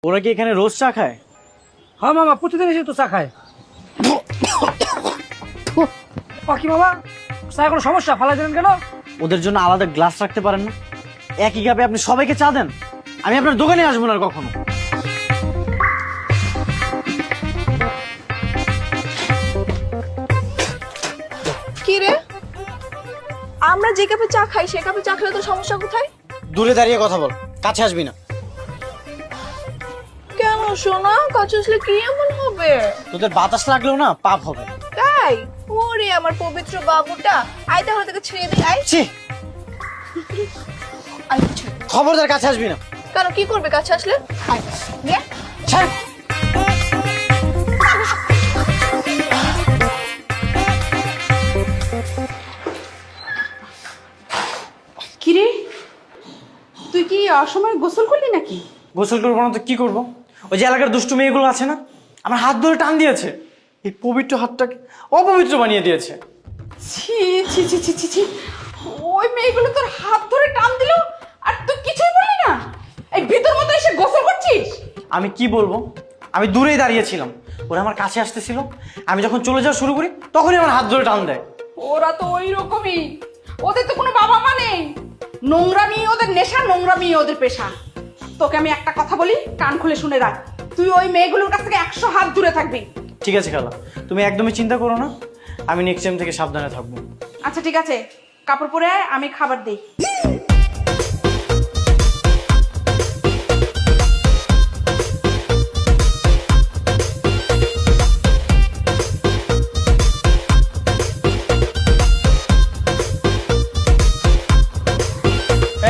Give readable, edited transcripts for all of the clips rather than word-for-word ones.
ওরা কি এখানে রোজ চা খায়? হ্যাঁ মামা, প্রতিদিন এসে তো চা খায়। কি মামা, চা কোনো সমস্যা? ফালাই দেবেন কেন? ওদের জন্য আলাদা গ্লাস রাখতে পারেন না? একই কাপে আপনি সবাইকে চা দেন। আমি আপনার দোকানে আসবো না আর কখনো। কি রে, আমরা যে কাপে চা খাই সে কাপে চা খেলে তো সমস্যা কোথায়? দূরে দাঁড়িয়ে কথা বল, কাছে আসবি না। কেন সোনা, কাছে আসলে কি এমন হবে? তোদের বাতাস লাগলেও না পাপ হবে। তাই? ওরে আমার পবিত্র বাবুটা, আয় তাহলে তোকে ছেড়ে দিই। আয় ছি, আয় কিছু। খবরদার কাছে আসবি না। কেন, কি করবে কাছে আসলে? আয় নে। ছাড়। কিরে, তুই কি অসময়ে গোসল করলি নাকি? গোসল করবো না তো কি করবো? ওই যে এলাকার দুষ্টু মেয়েগুলো আছে না, আমার হাত ধরে টান দিয়েছে, এই পবিত্র হাতটাকে অপবিত্র বানিয়ে দিয়েছে। ছি ছি ছি ছি ছি ছি, ওই মেয়েগুলো তোর হাত ধরে টান দিল আর তুই কিছুই বললি না? এই ভিতর মতো এসে গোসল করছিস? আমি কি বলবো, আমি দূরেই দাঁড়িয়েছিলাম, ওরা আমার কাছে আসতেছিল, আমি যখন চলে যাওয়া শুরু করি তখনই আমার হাত ধরে টান দেয়। ওরা তো ওই রকমই, ওদের তো কোনো বাবা মা নেই। নোংরামি ওদের নেশা, নোংরামি ওদের পেশা। তোকে আমি একটা কথা বলি, কান খুলে শুনে রাখ, তুই ওই মেয়েগুলোর কাছ থেকে 100 হাত দূরে থাকবি। ঠিক আছে খালা, তুমি একদমই চিন্তা করো না, আমি নেক্সট টাইম থেকে সাবধানে থাকবো। আচ্ছা ঠিক আছে, কাপড় পরে আয়, আমি খাবার দিই।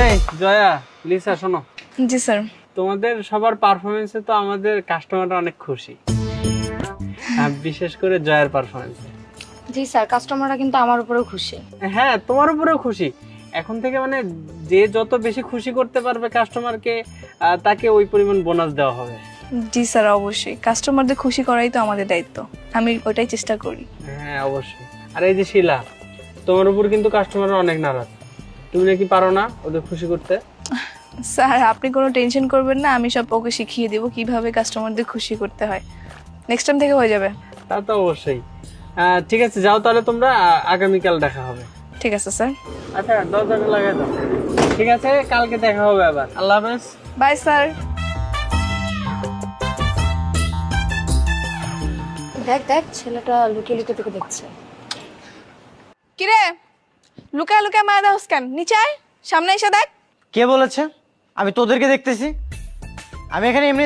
এই জয়া, লিসা শোনো, জি স্যার। তোমাদের সবার পারফরমেন্সে তো আমাদের কাস্টমাররা অনেক খুশি, বিশেষ করে জয়ার পারফরমেন্সে। জি স্যার, কাস্টমাররা কিন্তু আমার উপরেও খুশি। হ্যাঁ, তোমার উপরেও খুশি। এখন থেকে মানে যে যত বেশি খুশি করতে পারবে কাস্টমারকে, তাকে ওই পরিমাণ বোনাস দেওয়া হবে। জি স্যার, অবশ্যই কাস্টমারদের খুশি করাই তো আমাদের দায়িত্ব, আমি ওইটাই চেষ্টা করি। হ্যাঁ অবশ্যই। আর এই যে শিলা, তোমার উপর কিন্তু কাস্টমাররা অনেক নারাজ, তুমি নাকি পারো না ওদের খুশি করতে। স্যার আপনি কোনো টেনশন করবেন না, আমি সব ওকে শিখিয়ে দেবো কিভাবে কাস্টমারদের খুশি করতে হয়। নেক্সট টাইম থেকে হয়ে যাবে। তা তো অবশ্যই। ঠিক আছে, যাও তাহলে তোমরা, আগামীকাল দেখা হবে। ঠিক আছে স্যার। আচ্ছা, দরজাটা লাগাই দাও। ঠিক আছে, কালকে দেখা হবে আবার। আল্লাহ হাফেজ। Bye sir. দেখ দেখ, ছেলেটা লুকিয়ে লুকিয়ে তোকে দেখছে। কিরে, লুকায় লুকায় মায়া দাও কেন? নিচে আয়, সামনে এসে দেখ। কে বলেছে আমি তোদেরকে দেখতেছি? আমি এখানে এমনি